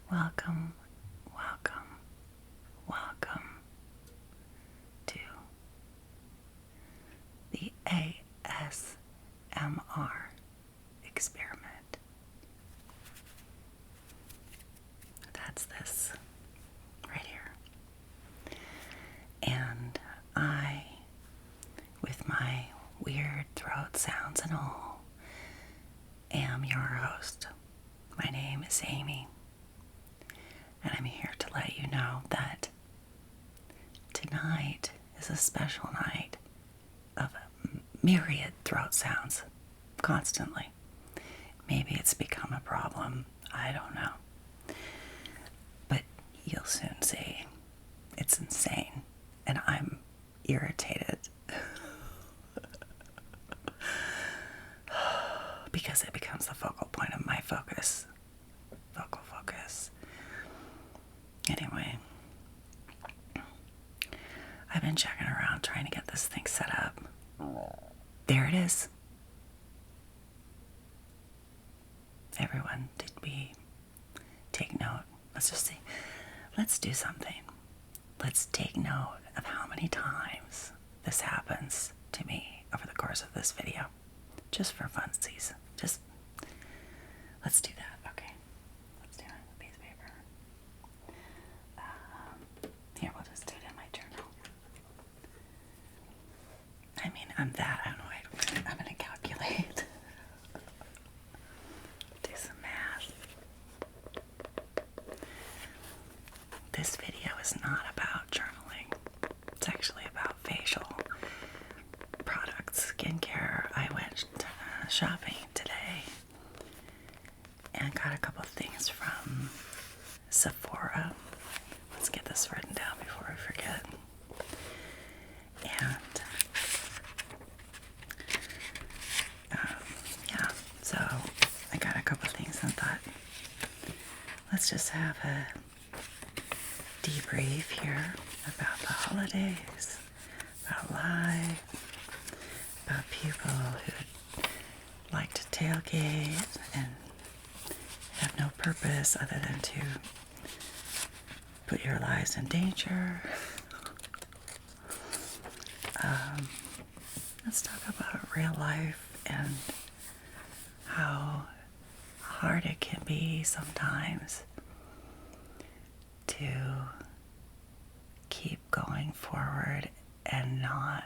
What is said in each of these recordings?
Welcome, welcome, welcome to the ASMR experiment. That's this right here. And I, with my weird throat sounds and all, am your host. My name is Amy. And I'm here to let you know that tonight is a special night of myriad throat sounds constantly. Maybe it's become a problem. I don't know. But you'll soon see. It's insane. And I'm irritated. Because it becomes the focal point of my focus. Vocal focus. Anyway, I've been checking around trying to get this thing set up. There it is. Everyone, did we take note? Let's just see. Let's do something. Let's take note of how many times this happens to me over the course of this video. Just for funsies. Just, let's do that. Okay. Let's do it on a piece of paper. Here, we'll just do it in my journal. I mean, I'm that annoyed. I'm going to calculate. Do some math. This video is not about journaling. It's actually about facial products, skincare. I went shopping today and got a couple of things from Sephora. Let's get this written down before I forget. And yeah, so I got a couple of things and thought, let's just have a debrief here about the holidays, about life, about people who like to tailgate and have no purpose other than to put your lives in danger. Let's talk about real life and how hard it can be sometimes to keep going forward and not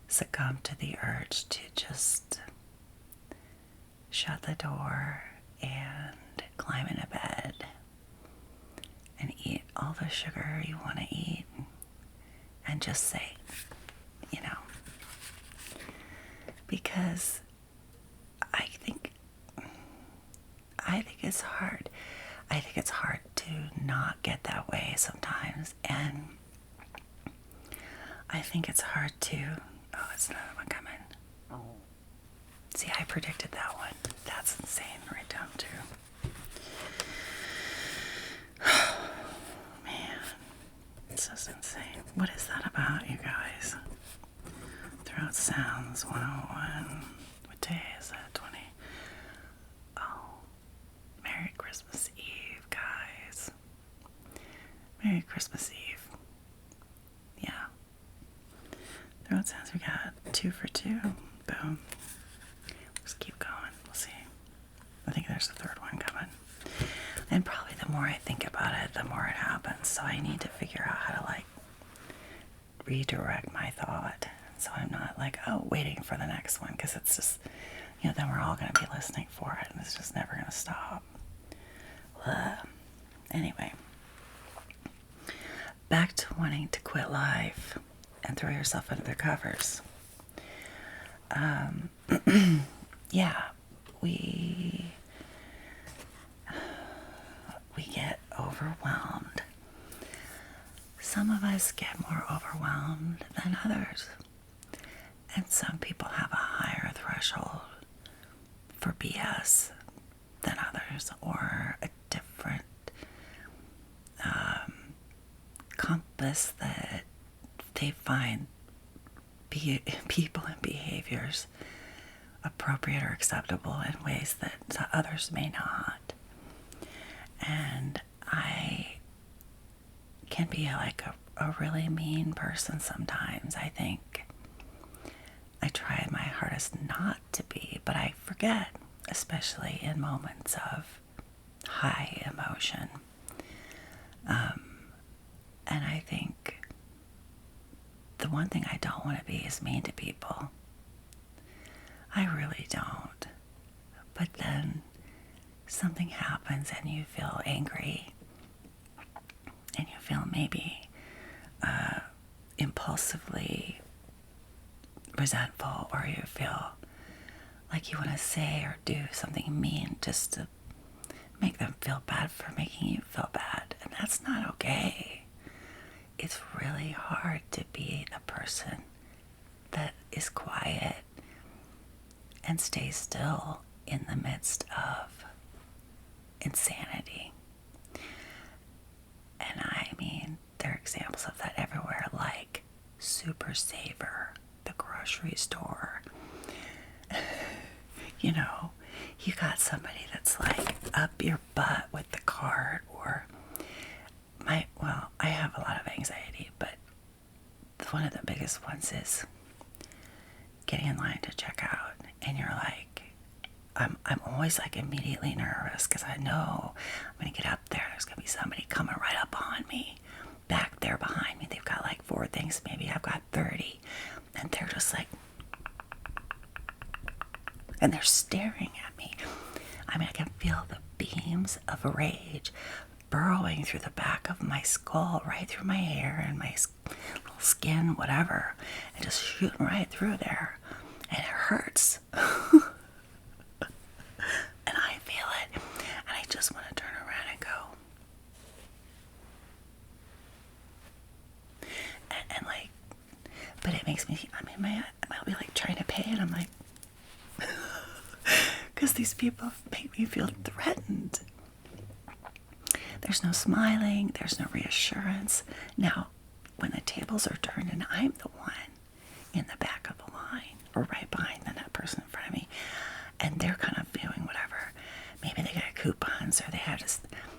succumb to the urge to just shut the door and climb into bed and eat all the sugar you want to eat and just say, you know, because I think it's hard. I think it's hard to not get that way sometimes, and I think it's hard to, oh, it's another one coming. See, I predicted that one. That's insane right down too. Man, it's just insane. What is that about, you guys? Throat Sounds 101. What day is that? 20. Oh, Merry Christmas Eve, guys. Merry Christmas Eve. Yeah. Throat Sounds, we got 2 for 2. Boom. Just keep going. We'll see. I think there's a third one coming. And probably the more I think about it, the more it happens. So I need to figure out how to, like, redirect my thought. So I'm not like, oh, waiting for the next one. Because it's just, you know, then we're all going to be listening for it. And it's just never going to stop. Anyway. Back to wanting to quit life and throw yourself under the covers. Yeah, we get overwhelmed. Some of us get more overwhelmed than others. And some people have a higher threshold for BS than others, or a different compass that they find people and behaviors appropriate or acceptable in ways that others may not. can be like a really mean person sometimes. I think I try my hardest not to be, but I forget, especially in moments of high emotion. And I think the one thing I don't want to be is mean to people. I really don't. But then something happens and you feel angry, and you feel maybe impulsively resentful, or you feel like you want to say or do something mean just to make them feel bad for making you feel bad. And that's not okay. It's really hard to be the person that is quiet and stays still in the midst of insanity. And I mean, there are examples of that everywhere, like Super Saver, the grocery store. You know, you got somebody that's like up your butt with the cart, or I have a lot of anxiety, but one of the biggest ones is getting in line to check out, and you're like, I'm always like immediately nervous because I know I'm gonna get up there. There's gonna be somebody coming right up on me, back there behind me. They've got like 4 things, maybe I've got 30, and they're just like, and they're staring at me. I mean, I can feel the beams of rage burrowing through the back of my skull, right through my hair and my little skin, whatever, and just shooting right through there, and it hurts. And I feel it, and I just want to turn around and go. And like, but it makes me, I mean, I'll be like trying to pay, and I'm like, because these people make me feel threatened. There's no smiling, there's no reassurance. Now, when the tables are turned and I'm the one in the back of the line, or right behind that person in front of me, and they're kind of viewing whatever, maybe they got coupons, or they have to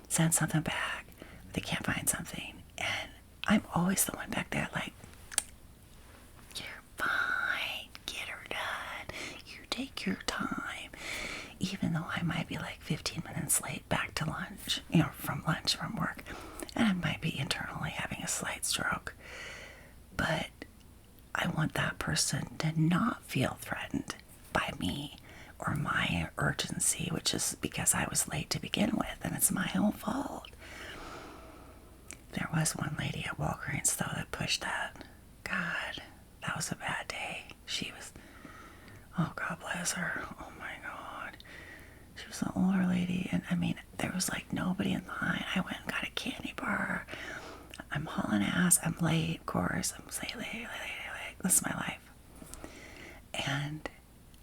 send something back, or they can't find something, and I'm always the one back there like, you're fine, get her done, you take your time. Even though I might be like 15 minutes late back to lunch, from work, and I might be internally having a slight stroke, but I want that person to not feel threatened by me or my urgency, which is because I was late to begin with, and it's my own fault. There was one lady at Walgreens, though, that pushed that. God, that was a bad day. She was, oh, God bless her. Oh, my God. She was an older lady, and I mean, there was like nobody in line. I went and got a candy bar. I'm hauling ass. I'm late, of course. I'm late. This is my life. And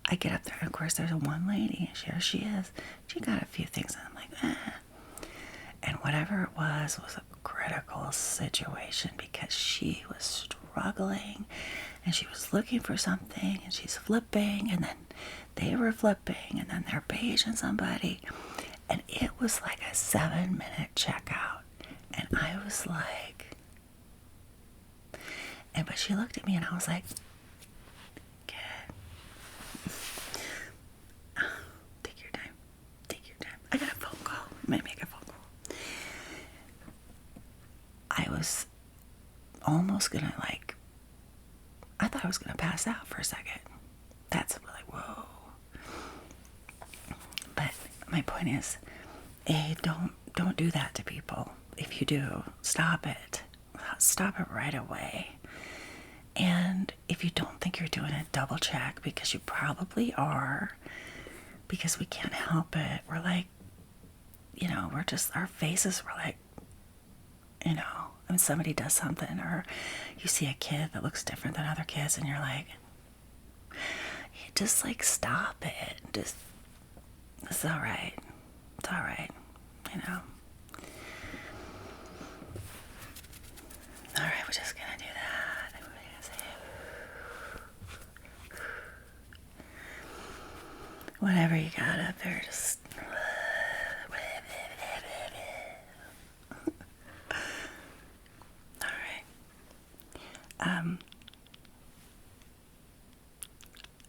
I get up there, and of course, there's one lady, and here she is. She got a few things, and I'm like, eh. And whatever it was a critical situation, because she was struggling, and she was looking for something, and she's flipping, and then they were flipping, and then they're paging somebody, and it was like a 7-minute checkout, and I was like, but she looked at me, and I was like, good. Take your time. I got a phone call. I'm gonna make a phone call. I was almost gonna I thought I was gonna pass out for a second. That's like, whoa. But my point is, don't do that to people. If you do, stop it. Stop it right away. And if you don't think you're doing it, double check, because you probably are. Because we can't help it. We're like, we're just, our faces were like, when somebody does something, or you see a kid that looks different than other kids, and you're like, just like, stop it. Just, it's all right. It's all right. All right, we're just gonna do that. Whatever you got up there, just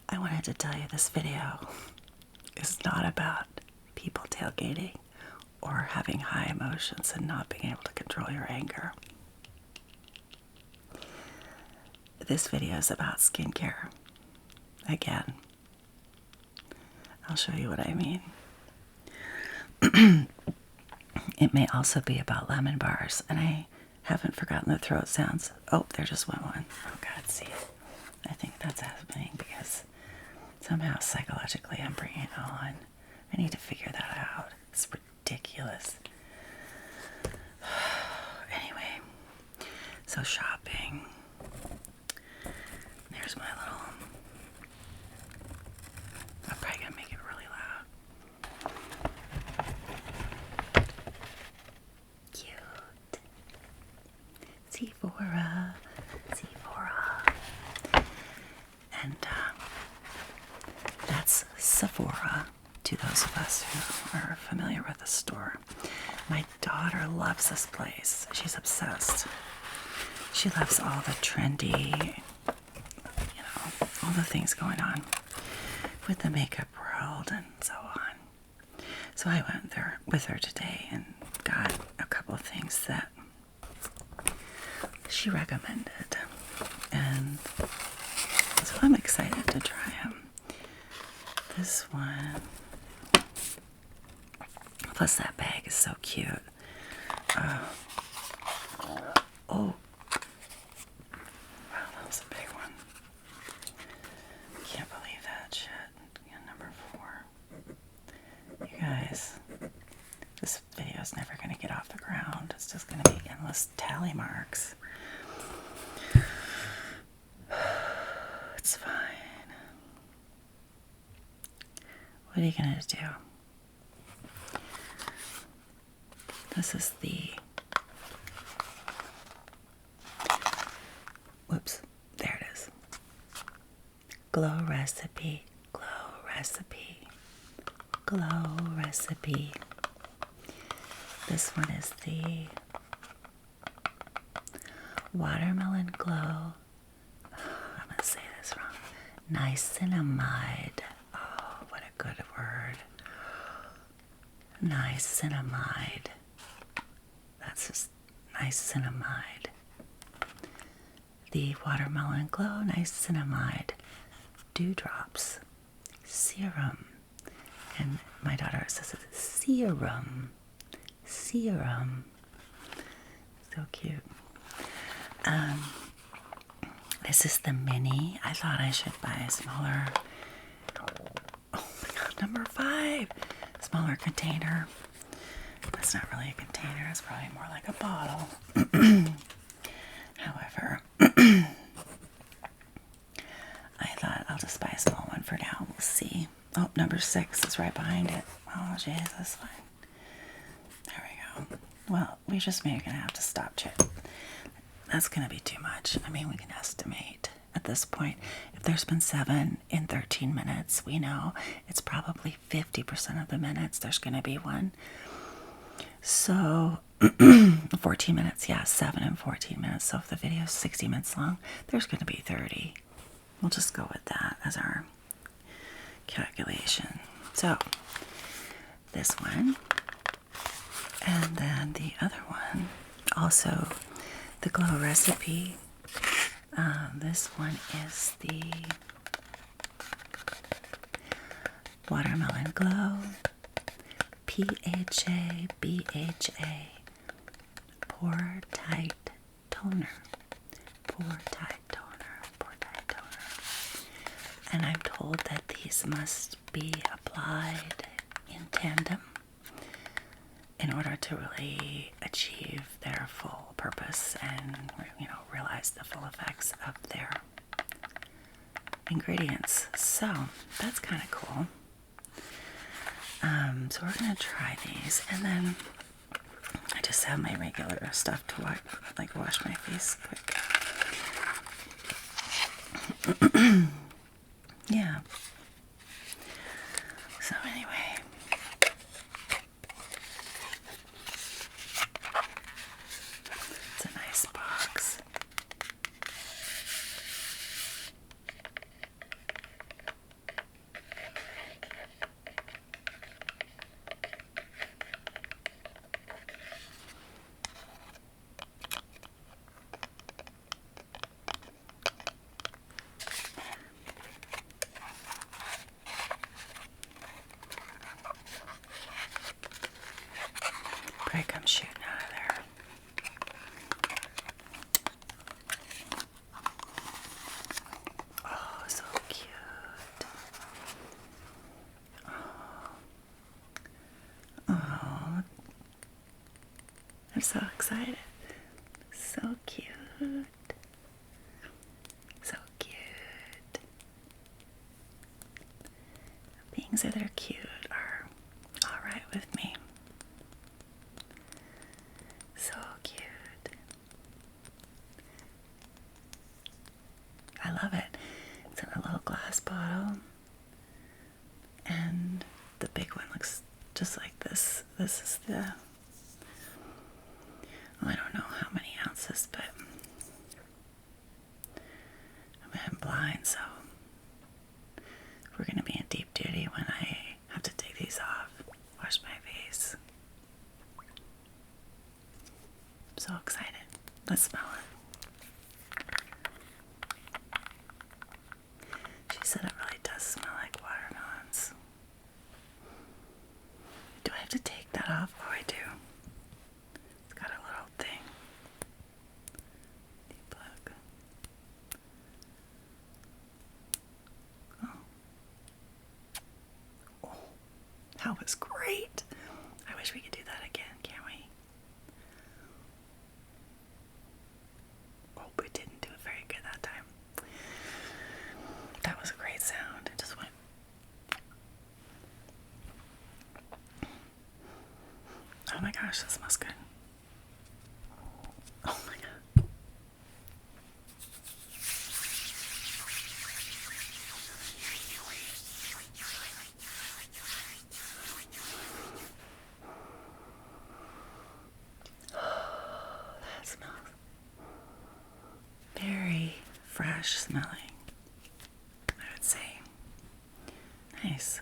I wanted to tell you this video is not about people tailgating or having high emotions and not being able to control your anger. This video is about skincare. Again, I'll show you what I mean. It may also be about lemon bars, and I haven't forgotten the throat sounds. Oh, there just went one. Oh God, see it. I think that's happening because somehow psychologically I'm bringing it on. I need to figure that out. It's ridiculous. Anyway, so shopping. There's my little... I'm probably gonna make it really loud. Cute. Sephora. And that's Sephora to those of us who are familiar with the store. My daughter loves this place. She's obsessed. She loves all the trendy, all the things going on with the makeup world and so on. So I went there with her today and got a couple of things that she recommended, and so I'm excited to try them. This one, plus that bag is so cute. Oh, wow, that was a big one. Can't believe that shit. Yeah, number 4. You guys, this video is never going to get off the ground. It's just going to be endless tally marks. It's fine. What are you going to do? This is the... Whoops. There it is. Glow Recipe. Glow Recipe. Glow Recipe. This one is the Watermelon Glow. I'm going to say this wrong. Niacinamide. Oh, what a good word. Niacinamide. That's just niacinamide. The Watermelon Glow Niacinamide Dewdrops Serum. And my daughter says it's serum. Serum. So cute. This is the mini. I thought I should buy a smaller, oh my God, number 5, smaller container. That's not really a container. It's probably more like a bottle. However, I thought I'll just buy a small one for now. We'll see. Oh, number 6 is right behind it. Oh, jeez, that's fine. There we go. Well, we just maybe gonna have to stop check. That's gonna be too much. I mean, we can estimate at this point. If there's been 7 in 13 minutes, we know it's probably 50% of the minutes there's gonna be one. So 14 minutes, yeah, 7 and 14 minutes. So if the video is 60 minutes long, there's gonna be 30. We'll just go with that as our calculation. So this one, and then the other one, also the Glow Recipe. This one is the Watermelon Glow PHA BHA Pore Tight Toner. Pore Tight Toner. Pore Tight Toner. And I'm told that these must be applied in tandem in order to really achieve their full purpose and, realize the full effects of their ingredients. So that's kind of cool. So we're gonna try these, and then I just have my regular stuff to wash my face quick. Yeah. So anyway, it's a nice box. Probably come shooting out of there. Oh, so cute. Oh, I'm so excited. So cute. So cute. Things that are cute are alright with me. So cute. I love it. It's in a little glass bottle. And the big one looks just like this. This is the, well, I don't know how many ounces, but I'm blind, so we're going to be in deep duty when I have to take these off, wash my face. I'm so excited. Let's smell it. She said it really does smell like watermelons. Do I have to take that off? Oh, I do. It's got a little thing. Deep plug. Oh. Oh, that was great. I wish we could do that again, can't we? Oh, we didn't do it very good that time. That was a great sound. It just went. Oh my gosh, that smells good. Oh my god. That smells very fresh smelling, I would say. Nice.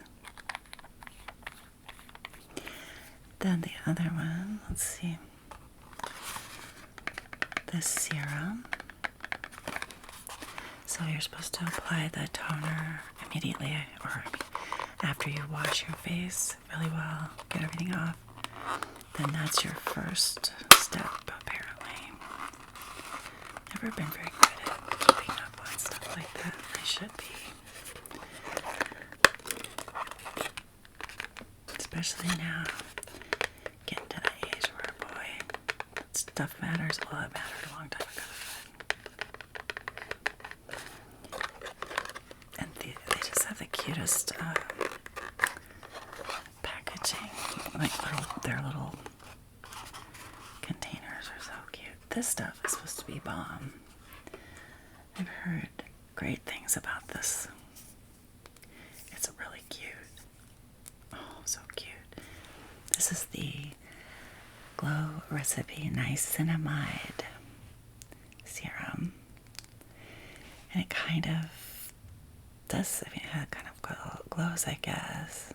Then the other one, let's see. The serum. So you're supposed to apply the toner immediately or after you wash your face really well, get everything off. Then that's your first step, apparently. Never been very good at keeping up on stuff like that. I should be. Especially now, getting to the age where, boy, stuff matters. Well, it mattered a long time ago. And they just have the cutest packaging. Like their little containers are so cute. This stuff is supposed to be bomb. I've heard great things about this. It's really cute. Oh, so cute. This is the Glow Recipe Niacinamide Serum. And it kind of does, I mean, it kind of glows, I guess.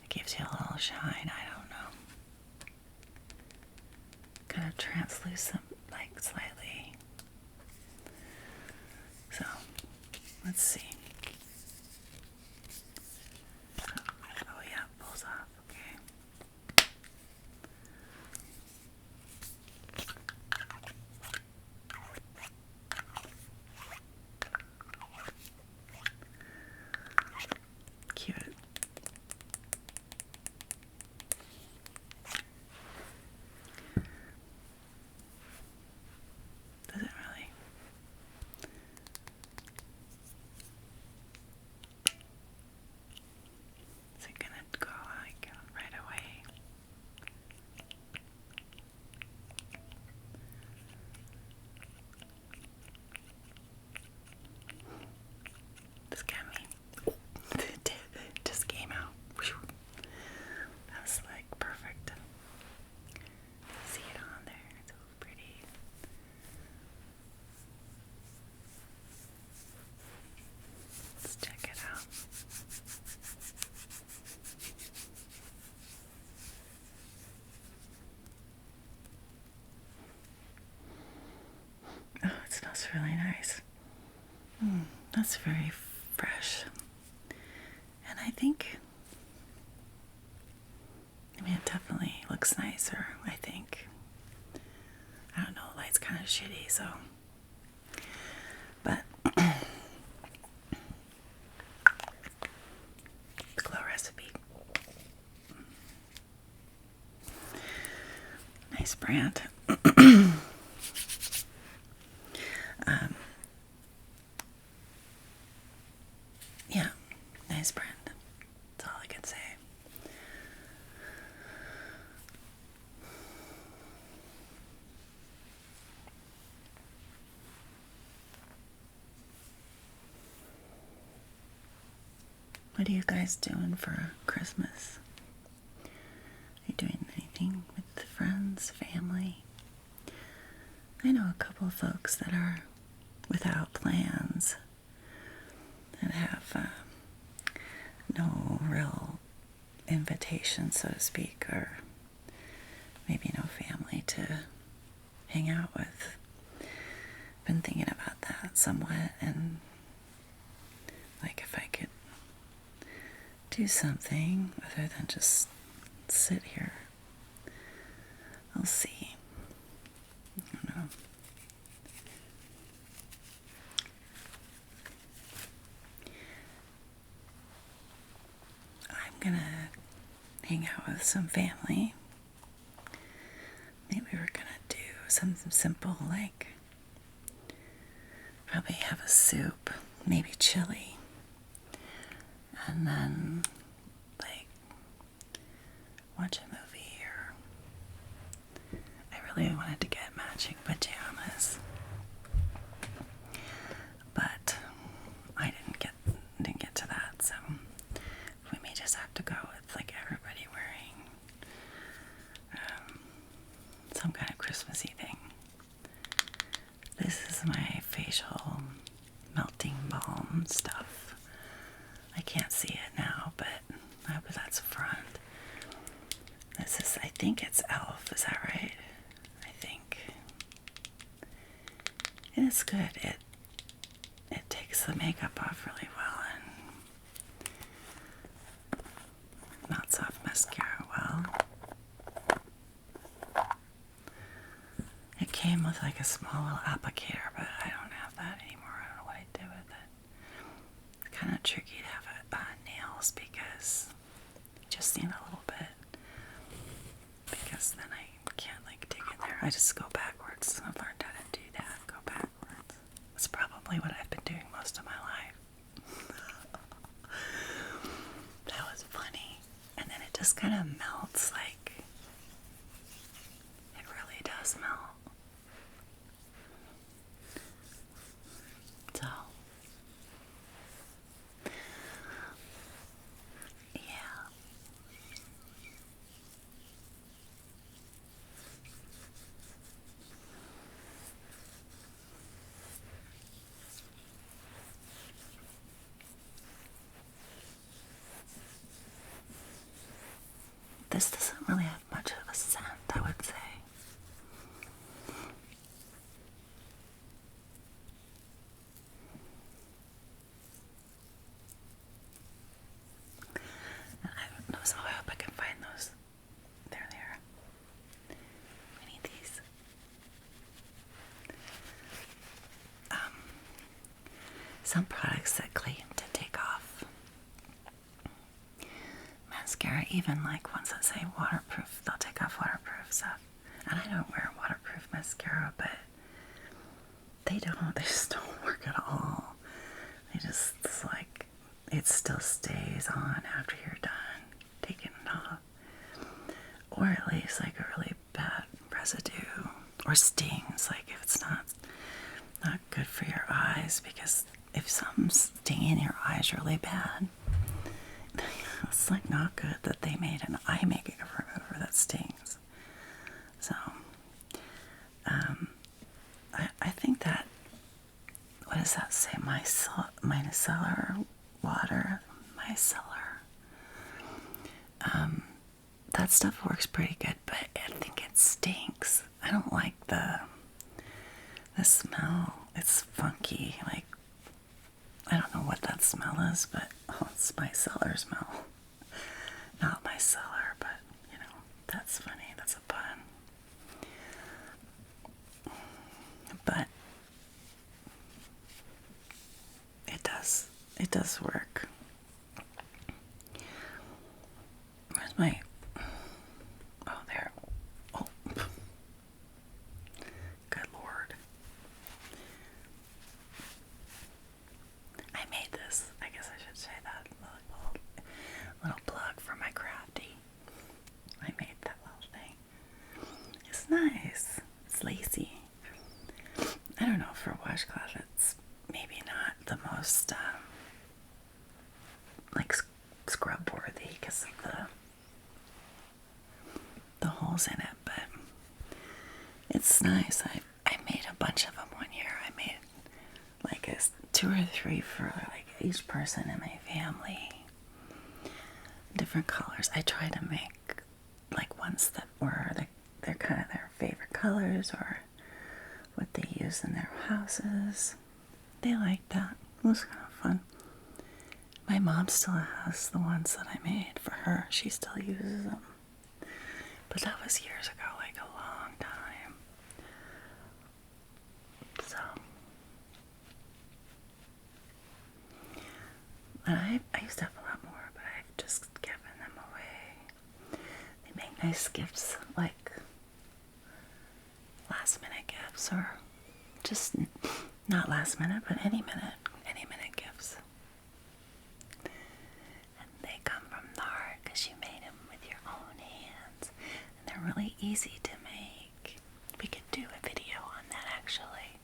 It gives you a little shine, I don't know. Kind of translucent, like slightly. So, let's see. Oh yeah, pulls off, okay. Cute. Does it really? Is it gonna go like right away? This got me. It just came out. That was like perfect. See it on there. It's so pretty. Let's check it out. Oh, it smells really nice. That's very fresh. And I think, I mean, it definitely looks looks nicer, I think. I don't know, the light's kind of shitty, so. But the Glow Recipe. Nice brand. Yeah, nice brand. That's all I can say. What are you guys doing for Christmas? Are you doing anything with friends, family? I know a couple of folks that are without plans and have no real invitation, so to speak, or maybe no family to hang out with. Been thinking about that somewhat, and like if I could do something other than just sit here. I'll see. I don't know. I'm gonna hang out with some family. Maybe we're gonna do something simple like probably have a soup, maybe chili, and then like watch a movie. Or I really wanted to get matching pajamas, but I didn't get to that, so we may just have to go with like everybody wearing some kind of Christmassy thing. This is my facial melting balm stuff. I can't see it now, but I hope that's front. This is, I think it's e.l.f., is that right? I think. And it's good. It takes the makeup off really well and melts off mascara well. It came with like a small little applicator, but I don't have that anymore. I don't know what I did with it. It's kind of tricky to have nails because you just need a little bit. Because then I can't like dig in there. I just go backwards. I've learned how to do that. Go backwards. That's probably what I've been doing most of my life. That was funny. And then it just kind of melts, like it really does melt. So yeah. This doesn't really have much of a scent, I would say. And I don't know, so I hope I can find those. They're there. We need these. Some products that claim to take off mascara, even like ones that say waterproof, they'll take off waterproof stuff. And I don't wear waterproof mascara, but they just don't work at all. It's like, it still stays on after you're done taking it off. Or at least like a really bad residue, or stings, like if it's not good for your eyes, because if something's stinging your eyes really bad, it's like not good that they made an eye makeup remover that stings. So I think that, what does that say? Micellar water, micellar. That stuff works pretty good, but I think it stinks. I don't like the smell. It's funky. Like, I don't know what that smell is, but it's micellar smell. Not my cellar, but you know, that's funny. That's it does work. Where's my... Oh, there. Oh. Good Lord. I made this. I guess I should say that. Little plug for my crafty. I made that little thing. It's nice. It's lacy. I don't know, for a washcloth, it's maybe not the most, like, scrub-worthy because of the holes in it, but it's nice. I made a bunch of them one year. I made, like, 2 or 3 for, like, each person in my family. Different colors. I try to make, like, ones that were, they're kind of their favorite colors or what they use in their houses. They liked that. It was kind of fun. My mom still has the ones that I made for her. She still uses them. But that was years ago, like a long time. So, and I used to have a lot more, but I've just given them away. They make nice gifts, like last minute gifts, or just not last minute, but any minute gifts. And they come from the heart because you made them with your own hands. And they're really easy to make. We could do a video on that actually.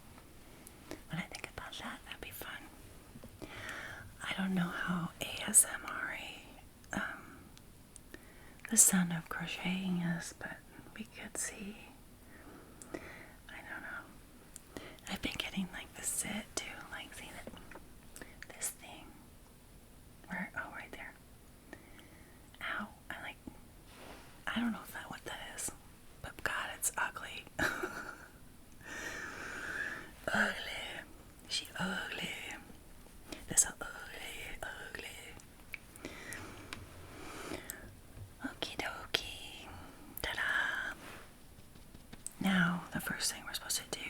When I think about that, that'd be fun. I don't know how ASMR the sound of crocheting is, but we could see. I don't know. I've been getting like the sit too, like see that this thing. Where right there. Ow. I don't know if what that is. But God, it's ugly. Ugly. She ugly. That's so ugly. Okie dokie. Ta-da. Now, the first thing we're supposed to do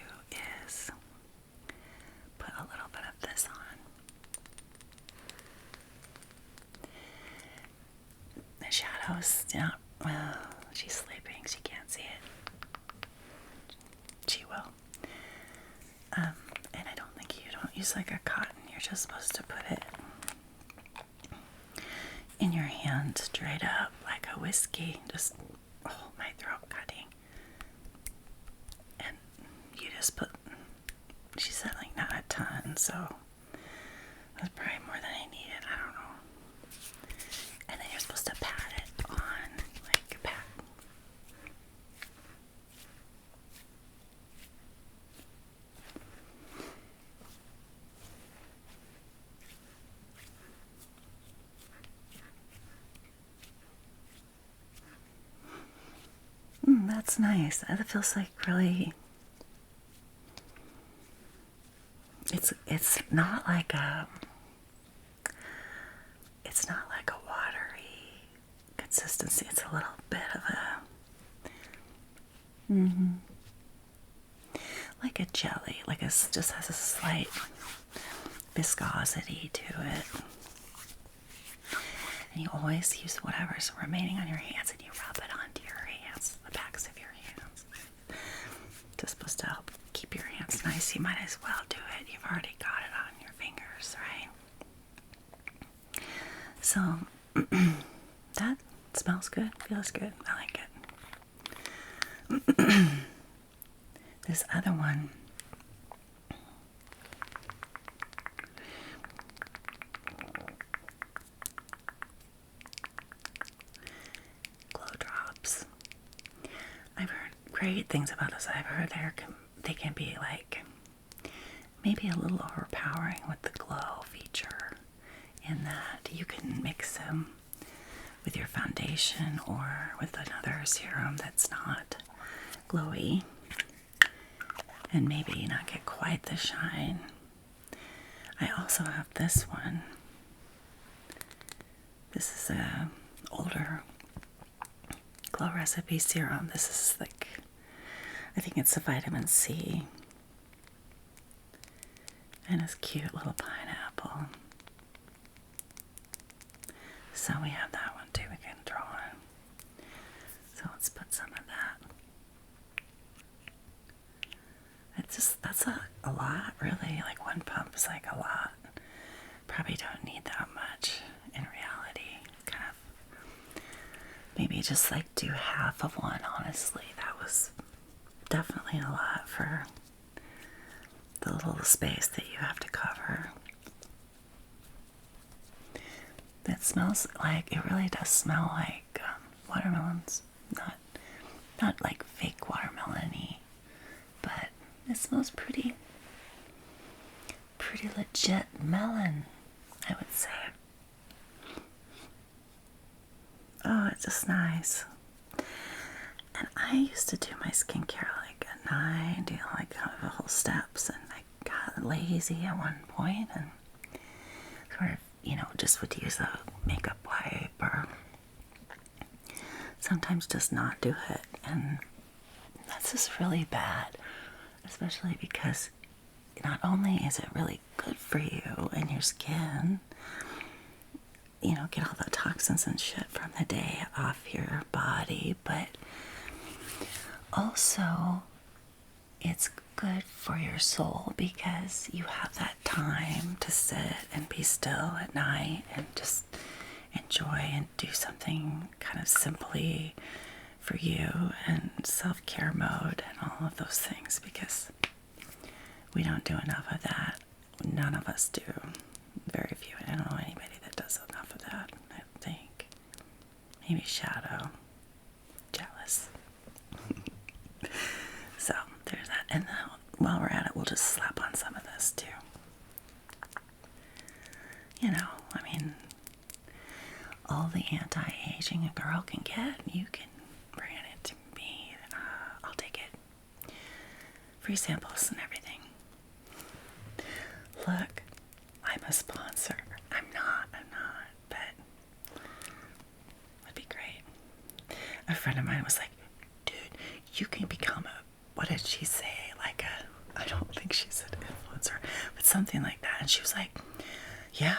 is put a little bit of this on. The shadows, well, she's sleeping, she can't see it. She will. And I don't think you don't use like a cotton, you're just supposed to put it in your hand straight up like a whiskey. Just, oh, my throat cutting. And you just put, she said like not a ton, so that's probably more than I needed, I don't know. And then you're supposed to pat it on, like pat. That's nice. That feels like really. It's not like a. It's not like a watery consistency. It's a little bit of a. Like a jelly. Like it just has a slight viscosity to it. And you always use whatever's remaining on your hands and you rub it onto your hands, the backs of your hands. It's supposed to help keep your hands nice. You might as well do it. You've already got it on your fingers, right? So, that smells good, feels good. I like it. This other one. I've heard great things about this. I've heard they can be like maybe a little overpowering with the glow feature in that you can mix them with your foundation or with another serum that's not glowy and maybe not get quite the shine. I also have this one. This is a older Glow Recipe serum. This is like, I think it's a vitamin C. And it's cute little pineapple. So we have that one too we can draw on. So let's put some of that. It's just, that's a lot, really. Like one pump is like a lot. Probably don't need that much in reality. Kind of, maybe just like do half of one, honestly. That was definitely a lot for the little space that you have to cover. It smells like, it really does smell like watermelons. Not like fake watermelon-y, but it smells pretty legit melon, I would say. Oh, it's just nice. And I used to do my skincare like at night, do like kind of the whole steps, and I got lazy at one point and sort of, you know, just would use a makeup wipe or sometimes just not do it. And that's just really bad, especially because not only is it really good for you and your skin, you know, get all the toxins and shit from the day off your body, but also it's good for your soul because you have that time to sit and be still at night and just enjoy and do something kind of simply for you and self-care mode and all of those things, because we don't do enough of that. None of us do. Very few. I don't know anybody that does enough of that, I don't think. Maybe Shadow. Jealous. So, there's that. And while we're at it, we'll just slap on some of this, too. You know, I mean, all the anti-aging a girl can get, you can bring it to me. I'll take it. Free samples and everything. Look, I'm a sponsor. I'm not, but it'd be great. A friend of mine was like, dude, you can become a, what did she say? Like a, I don't think she said influencer, but something like that. And she was like, yeah,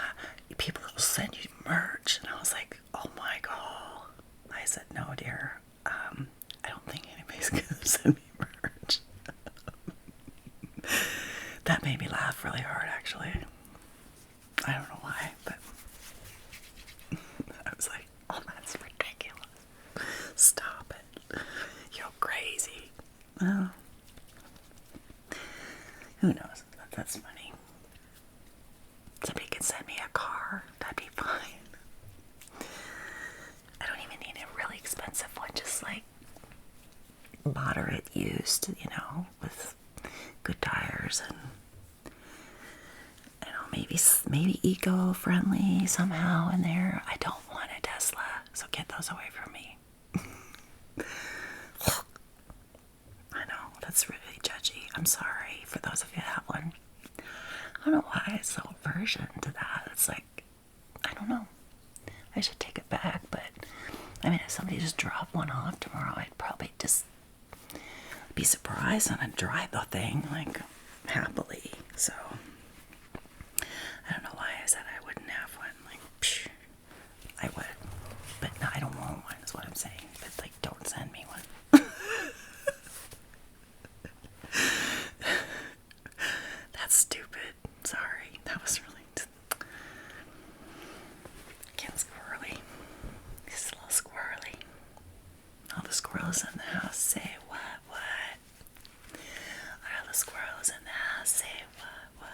people will send you merch. And I was like, oh my God. I said, no, dear. I don't think anybody's going to send me merch. That made me laugh really hard, actually. I don't know why, but I was like, oh, that's ridiculous. Stop it. You're crazy. Well, who knows? That's funny. Somebody could send me a car. That'd be fine. I don't even need a really expensive one, just like moderate used, you know, with good tires and, you know, maybe eco-friendly somehow in there. I don't want a Tesla, so get those away from me. I know, that's really judgy. I'm sorry for those of you that have one. I don't know why it's so aversion to that. It's like, I don't know. I should take it back, but I mean, if somebody just dropped one off tomorrow, I'd probably just be surprised and I'd drive the thing, like, happily. So, I don't know why I said I wouldn't have one. Like, psh, I would. But no, I don't want one, is what I'm saying. But, like, don't send me one. That's stupid. Sorry. That was really getting squirrely. It's a little squirrely. All the squirrels in the house say what? All the squirrels in the house say what?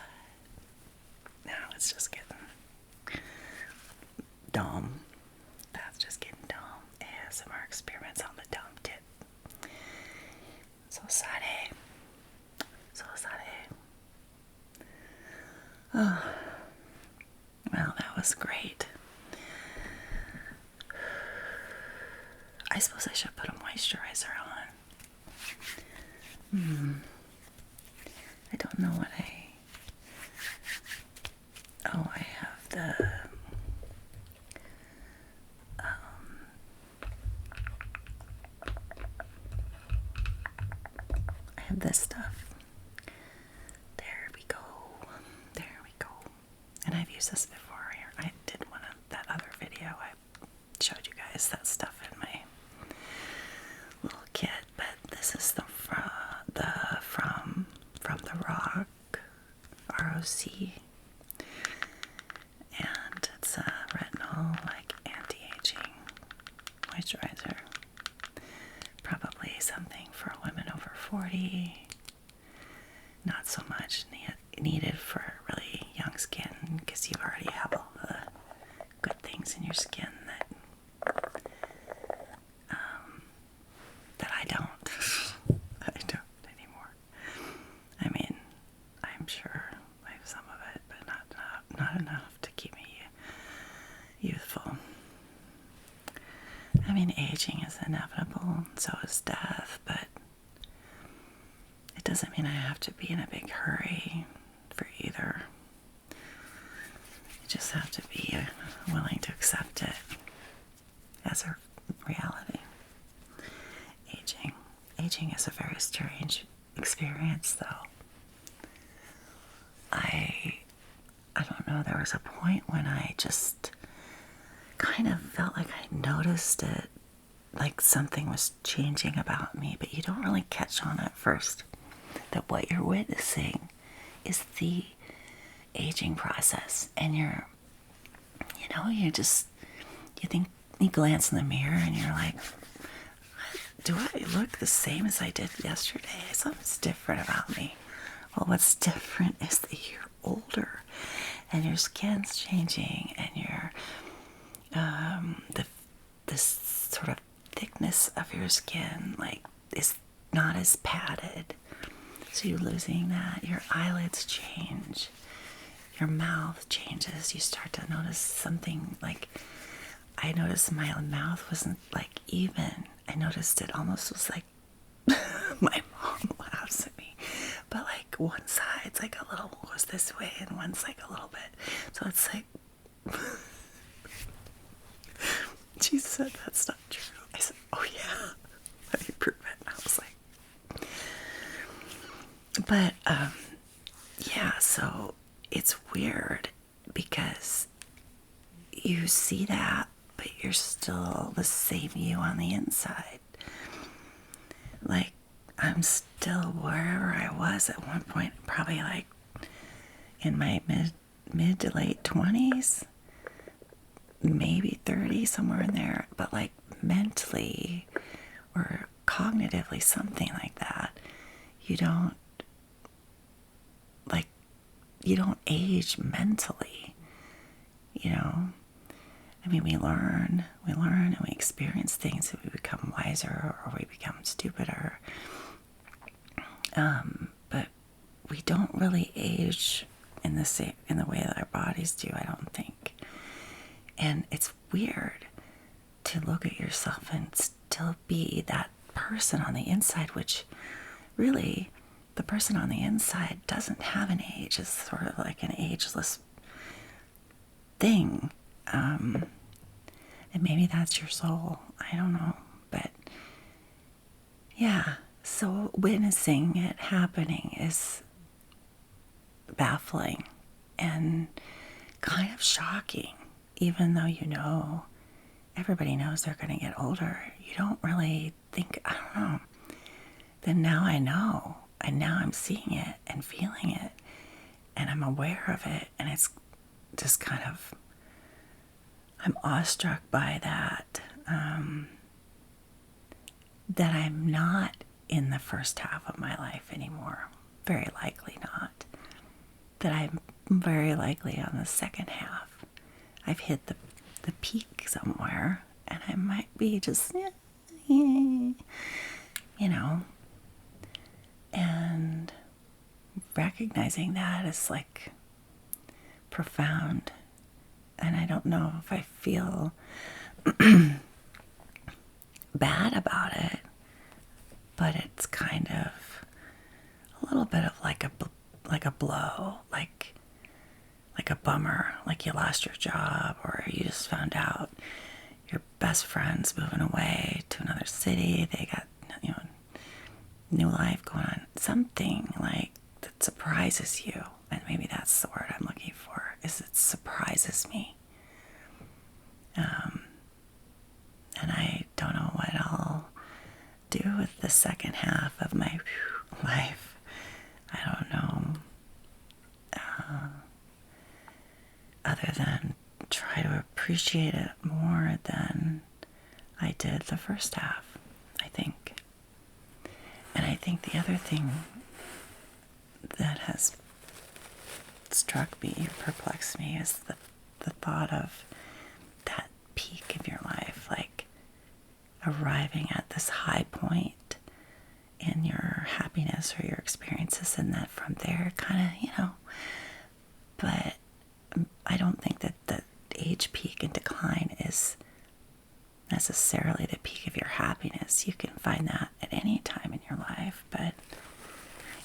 Now it's just getting dumb. That's just getting dumb. ASMR experiments on the dumb tip. So sad. Oh, well, that was great. I suppose I should put a moisturizer on. I don't know what oh, I have the, I have this stuff. There we go. And I've used this before here. I did one of that other video. I something for women over 40. Not so much needed for really young skin, because you already have all the good things in your skin that I don't. I don't anymore. I mean, I'm sure I have some of it, but not enough to keep me youthful. I mean, aging is inevitable, and so is death, but it doesn't mean I have to be in a big hurry for either. You just have to be willing to accept it as a reality. Aging is a very strange experience, though. I don't know, there was a point when I just kind of felt like I noticed it, like something was changing about me, but you don't really catch on at first that what you're witnessing is the aging process. And you think, you glance in the mirror and you're like, do I look the same as I did yesterday? Something's different about me. Well, what's different is that you're older and your skin's changing, and this sort of thickness of your skin is not as padded. So you're losing that. Your eyelids change. Your mouth changes. You start to notice something like, I noticed my mouth wasn't like even. I noticed it almost was like, my mom laughs at me, but like one side's like a little goes this way and one's like a little bit. So it's like, she said that's not true. I said, oh yeah, let me prove it. And I was like, but yeah, so it's weird because you see that, but you're still the same you on the inside. Like, I'm still wherever I was at one point, probably like in my mid to late 20s, maybe 30, somewhere in there, but like mentally or cognitively, something like that. You don't age mentally, I mean, we learn and we experience things, and we become wiser or we become stupider. But we don't really age in the way that our bodies do, I don't think. And it's weird to look at yourself and still be that person on the inside, which really, the person on the inside doesn't have an age. It's sort of like an ageless thing. And maybe that's your soul. I don't know. But yeah, so witnessing it happening is baffling and kind of shocking, even though everybody knows they're going to get older. You don't really think, I don't know. Then now I know, and now I'm seeing it and feeling it, and I'm aware of it, and it's just kind of, I'm awestruck by that, that I'm not in the first half of my life anymore. Very likely not. That I'm very likely on the second half. I've hit the peak somewhere, and I might be just, and recognizing that is like profound. And I don't know if I feel bad about it, but it's kind of a little bit of like a blow, like a bummer, like you lost your job, or you just found out your best friend's moving away to another city. They got, new life going on. Something like that surprises you, and maybe that's the word I'm looking for, is it surprises me. And I don't know what I'll do with the second half of my life. I don't know. Other than try to appreciate it more than I did the first half, I think. think the other thing that has struck me or perplexed me is the thought of that peak of your life, like arriving at this high point in your happiness or your experiences, and that from there kind of, but I don't think that the age peak and decline is necessarily the peak of your happiness. You can find that at any time in your life, but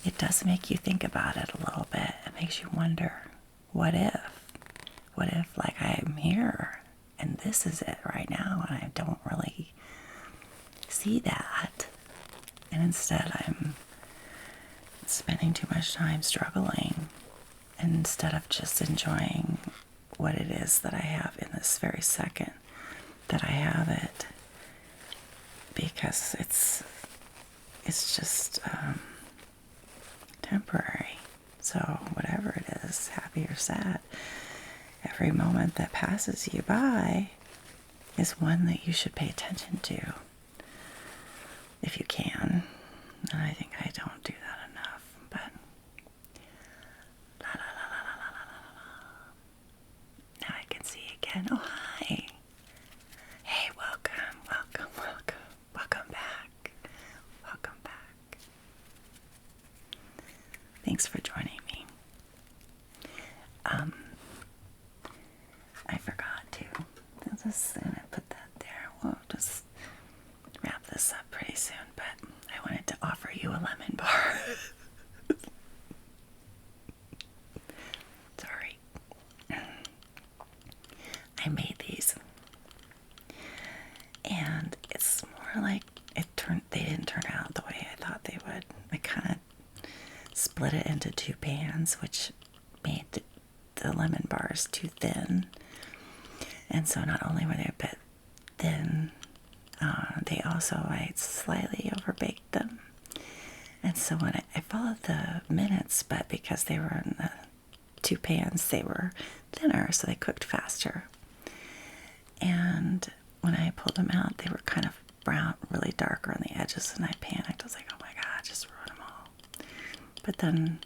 it does make you think about it a little bit. It makes you wonder, what if like I'm here and this is it right now and I don't really see that, and instead I'm spending too much time struggling instead of just enjoying what it is that I have in this very second that I have it, because it's just temporary. So whatever it is, happy or sad, every moment that passes you by is one that you should pay attention to if you can. And I think I don't do that enough, but now I can see again. Oh, hi. Hey, welcome back. Welcome back. Thanks for joining me. I forgot to. I put that there. We'll just wrap this up pretty soon, but I wanted to offer you a lemon bar. Sorry. I made these, and it's more like they didn't turn out the way I thought they would. I kind of split it into two pans, which made the lemon bars too thin. And so not only were they a bit thin, I slightly overbaked them. And so when I followed the minutes, but because they were in the two pans, they were thinner, so they cooked faster. And when I pulled them out, they were kind of brown, really darker on the edges, and I panicked. I was like, oh my God, just ruin them all. But then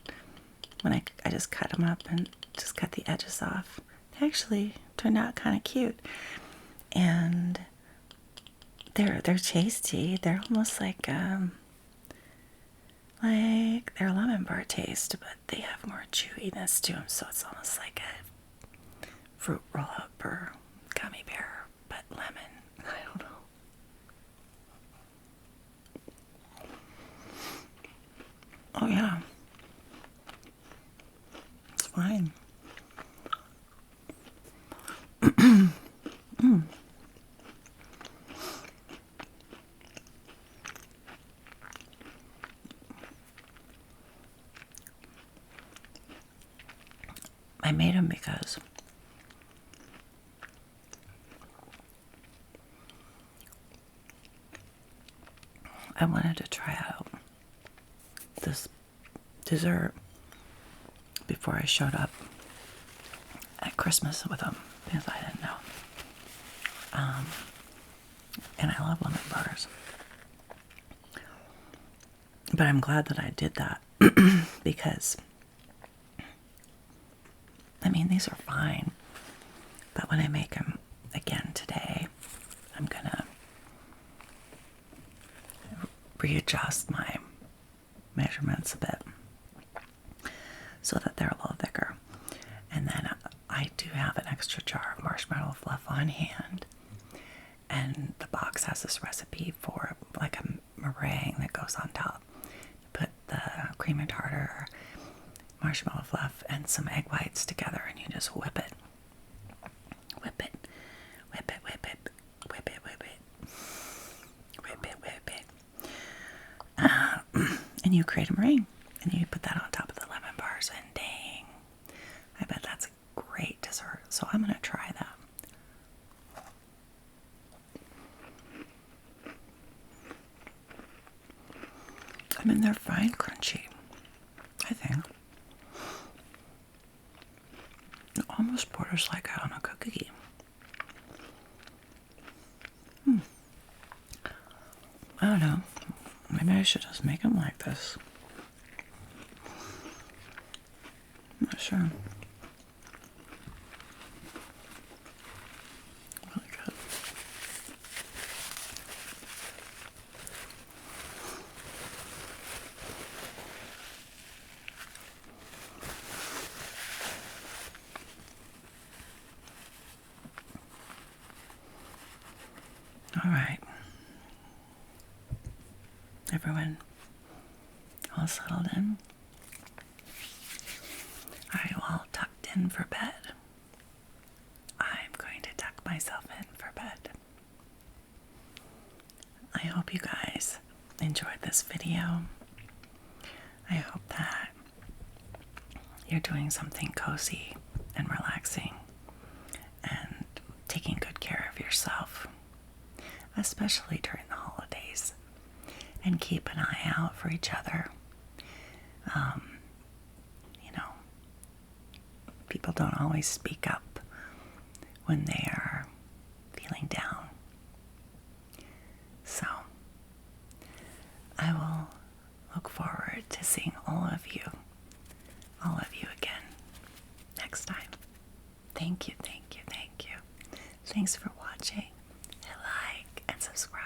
when I just cut them up and just cut the edges off, they actually turned out kind of cute. And they're tasty. They're almost like their lemon bar taste, but they have more chewiness to them, so it's almost like a fruit roll-up or gummy bear, but lemon. I don't know. Oh yeah. It's fine. I made them because I wanted to try out this dessert before I showed up at Christmas with them, because I didn't know. And I love lemon bars. But I'm glad that I did that because, I mean, these are fine. But when I make them again today, I'm going to readjust my measurements a bit so that they're a little thicker. And then I do have an extra jar of marshmallow fluff on hand. And the box has this recipe for like a meringue that goes on top. You put the cream and tartar, marshmallow fluff, and some egg whites together, and you just whip it. Whip it. Whip it, whip it. Whip it, whip it. Whip it, whip it. And you create a meringue. And you put that on top of the lemon bars, and dang, I bet that's a great dessert. So I'm going to try that. I mean, they're fine crunchy, I think. It almost borders like on a cookie. I don't know. Maybe I should just make them like this. I'm not sure. Really good. All right. Everyone all settled in? Are you all tucked in for bed? I'm going to tuck myself in for bed. I hope you guys enjoyed this video. I hope that you're doing something cozy and relaxing and taking good care of yourself, especially during the holidays. And keep an eye out for each other. People don't always speak up when they are feeling down. So, I will look forward to seeing all of you again next time. Thank you. Thanks for watching. Like and subscribe.